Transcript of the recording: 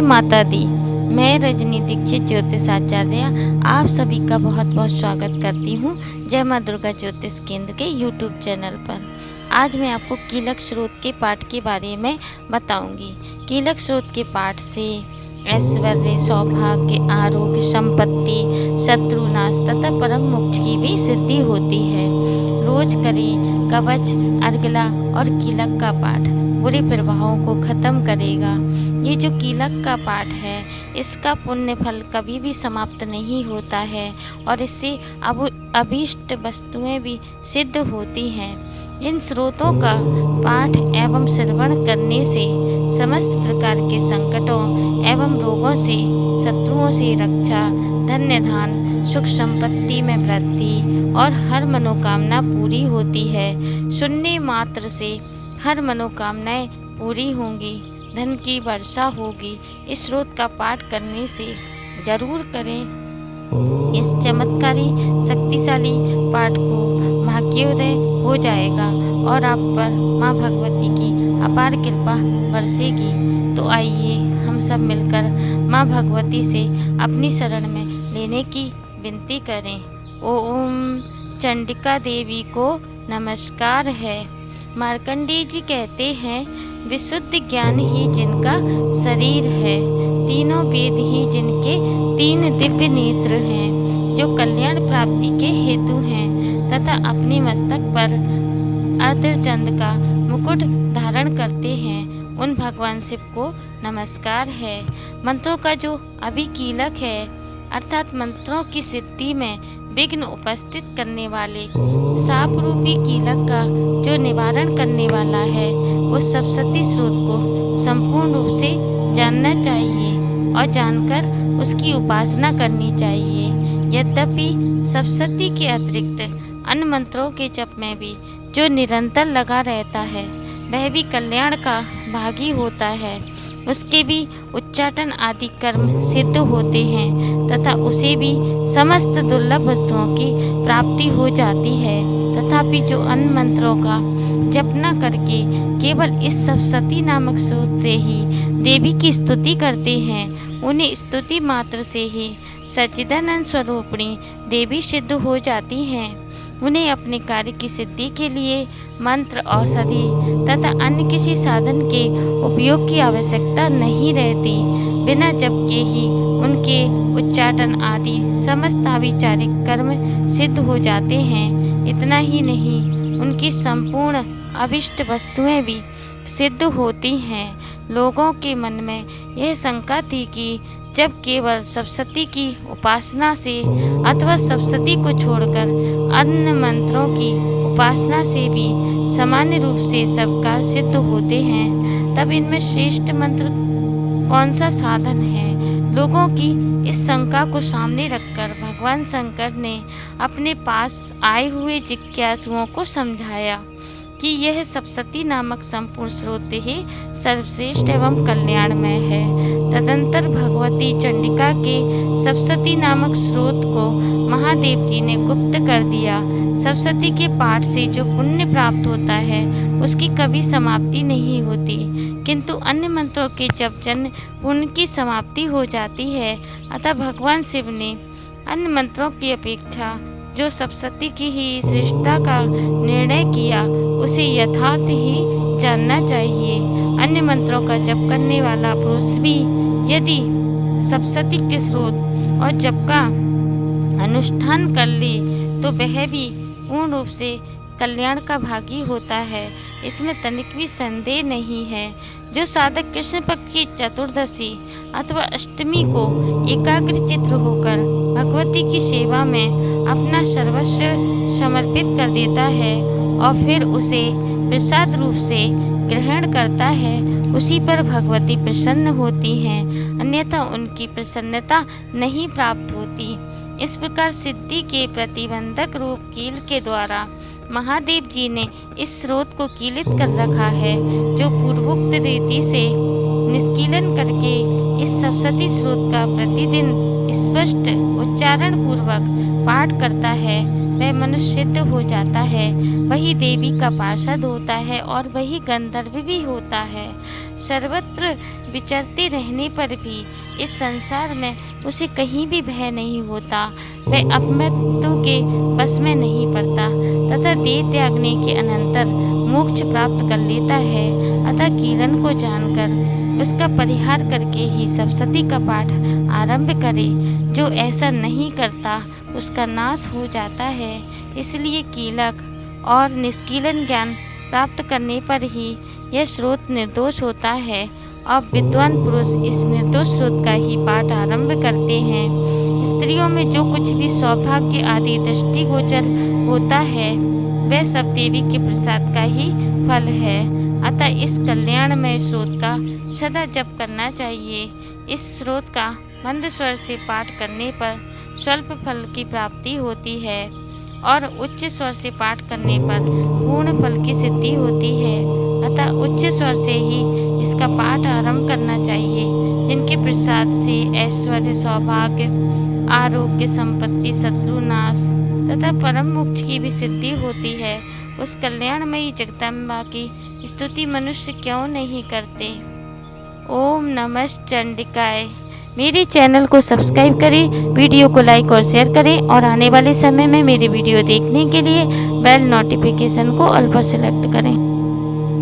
माता दी। मैं रजनी दीक्षित ज्योतिष आचार्य आप सभी का बहुत बहुत स्वागत करती हूँ जय माँ दुर्गा ज्योतिष केंद्र के यूट्यूब चैनल पर। आज मैं आपको कीलक स्रोत के पाठ के बारे में बताऊंगी। कीलक स्रोत के पाठ से ऐश्वर्य, सौभाग्य, आरोग्य, संपत्ति, शत्रुनाश तथा परम मोक्ष की भी सिद्धि होती है। रोज करें कवच, अर्गला और कीलक का पाठ, बुरे प्रभावों को खत्म करेगा। ये जो कीलक का पाठ है, इसका पुण्य फल कभी भी समाप्त नहीं होता है और इससे अभीष्ट वस्तुएं भी सिद्ध होती हैं। इन स्रोतों का पाठ एवं श्रवण करने से समस्त प्रकार के संकटों एवं रोगों से, शत्रुओं से रक्षा, धन्य धान, सुख संपत्ति में वृद्धि और हर मनोकामना पूरी होती है। सुनने मात्र से हर मनोकामनाएं पूरी होंगी, धन की वर्षा होगी। इस स्रोत का पाठ करने से जरूर करें। इस चमत्कारी शक्तिशाली पाठ को भाग्योदय हो जाएगा और आप पर माँ भगवती की अपार कृपा बरसेगी। तो आइए हम सब मिलकर माँ भगवती से अपनी शरण में लेने की विनती करें। ओम चंडिका देवी को नमस्कार है। मार्कंडेय जी कहते हैं, विशुद्ध ज्ञान ही जिनका शरीर है, तीनों वेद ही जिनके तीन दिव्य नेत्र हैं, जो कल्याण प्राप्ति के हेतु हैं तथा अपने मस्तक पर अर्धचंद्र का मुकुट धारण करते हैं, उन भगवान शिव को नमस्कार है। मंत्रों का जो अभी कीलक है, अर्थात मंत्रों की सिद्धि में विघ्न उपस्थित करने वाले साप रूपी कीलक का जो निवारण करने वाला है, उस सप्तशती स्रोत को संपूर्ण रूप से जानना चाहिए और जानकर उसकी उपासना करनी चाहिए। यद्यपि सप्तशती के अतिरिक्त अन्य मंत्रों के जप में भी जो निरंतर लगा रहता है, वह भी कल्याण का भागी होता है। उसके भी उच्चाटन आदि कर्म सिद्ध होते हैं तथा उसे भी समस्त दुर्लभ वस्तुओं की प्राप्ति हो जाती है। तथापि जो अन्य मंत्रों का जप न करके केवल इस सप्तशती नामक स्रोत से ही देवी की स्तुति करते हैं, उन्हें स्तुति मात्र से ही सच्चिदानंद स्वरूपिणी देवी सिद्ध हो जाती हैं। उन्हें अपने कार्य की सिद्धि के लिए मंत्र, औषधि तथा अन्य किसी साधन के उपयोग की आवश्यकता नहीं रहती। बिना जप के ही उनके उच्चाटन आदि समस्त आविचारिक कर्म सिद्ध हो जाते हैं। इतना ही नहीं, उनकी संपूर्ण अभिष्ट वस्तुएं भी सिद्ध होती हैं। लोगों के मन में यह शंका थी कि जब केवल सप्तशती की उपासना से अथवा सप्तशती को छोड़कर अन्य मंत्रों की उपासना से भी सामान्य रूप से सब कार्य सिद्ध होते हैं, तब इनमें श्रेष्ठ मंत्र कौन सा साधन है? लोगों की इस शंका को सामने रखकर भगवान शंकर ने अपने पास आए हुए जिज्ञासुओं को समझाया कि यह सप्तशती नामक संपूर्ण स्रोत ही सर्वश्रेष्ठ एवं कल्याणमय है। तदंतर भगवती चंडिका के सप्तशती नामक स्रोत को महादेव जी ने गुप्त कर दिया। सप्तशती के पाठ से जो पुण्य प्राप्त होता है, उसकी कभी समाप्ति नहीं होती, किंतु अन्य मंत्रों के जप जन्य पुण्य की समाप्ति हो जाती है। अतः भगवान शिव ने अन्य मंत्रों की अपेक्षा जो सप्तशती की ही श्रेष्ठता का निर्णय किया, उसे यथार्थ ही जानना चाहिए। अन्य मंत्रों का जप करने वाला पुरुष भी यदि सप्तशती के स्रोत और जप का अनुष्ठान कर ले, तो वह भी पूर्ण रूप से कल्याण का भागी होता है। इसमें तनिक भी संदेह नहीं है। जो साधक कृष्ण पक्ष की चतुर्दशी अथवा अष्टमी को एकाग्रचित्त होकर भगवती की सेवा में अपना सर्वस्व समर्पित कर देता है और फिर उसे प्रसाद रूप से ग्रहण करता है, उसी पर भगवती प्रसन्न होती हैं, अन्यथा उनकी प्रसन्नता नहीं प्राप्त होती। इस प्रकार सिद्धि के प्रतिबंधक रूप कील के द्वारा महादेव जी ने इस स्रोत को कीलित कर रखा है। जो पूर्वोक्त रीति से निष्कीलन करके इस सप्तशती स्रोत का प्रतिदिन स्पष्ट उच्चारण पूर्वक पाठ करता है, वह मनुष्य सिद्ध हो जाता है, वही देवी का पार्षद होता है और वही गंधर्व भी होता है। सर्वत्र विचरते रहने पर भी इस संसार में उसे कहीं भी भय नहीं होता, वह अपमृत्यु के बस में नहीं पड़ता तथा देह त्यागने के अनंतर मोक्ष प्राप्त कर लेता है। अतः कीलन को जानकर उसका परिहार करके ही सप्तशती का पाठ आरंभ करे। जो ऐसा नहीं करता उसका नाश हो जाता है। इसलिए कीलक और निष्कीलन ज्ञान प्राप्त करने पर ही यह स्रोत निर्दोष होता है और विद्वान पुरुष इस निर्दोष स्रोत का ही पाठ आरंभ करते हैं। स्त्रियों में जो कुछ भी सौभाग्य आदि दृष्टिगोचर होता है वह सब देवी के प्रसाद का ही फल है। अतः इस कल्याणमय स्रोत का सदा जप करना चाहिए। इस स्रोत का मंद स्वर से पाठ करने पर स्वल्प फल की प्राप्ति होती है और उच्च स्वर से पाठ करने पर पूर्ण फल की सिद्धि होती है। अतः उच्च स्वर से ही इसका पाठ आरंभ करना चाहिए। जिनके प्रसाद से ऐश्वर्य, सौभाग्य, आरोग्य, संपत्ति, शत्रुनाश तथा परम मोक्ष की भी सिद्धि होती है, उस कल्याणमयी जगदम्बा की स्तुति मनुष्य क्यों नहीं करते। ओम नमः चंडिकाय। मेरे चैनल को सब्सक्राइब करें, वीडियो को लाइक और शेयर करें और आने वाले समय में मेरी वीडियो देखने के लिए बेल नोटिफिकेशन को ऑल पर सेलेक्ट करें।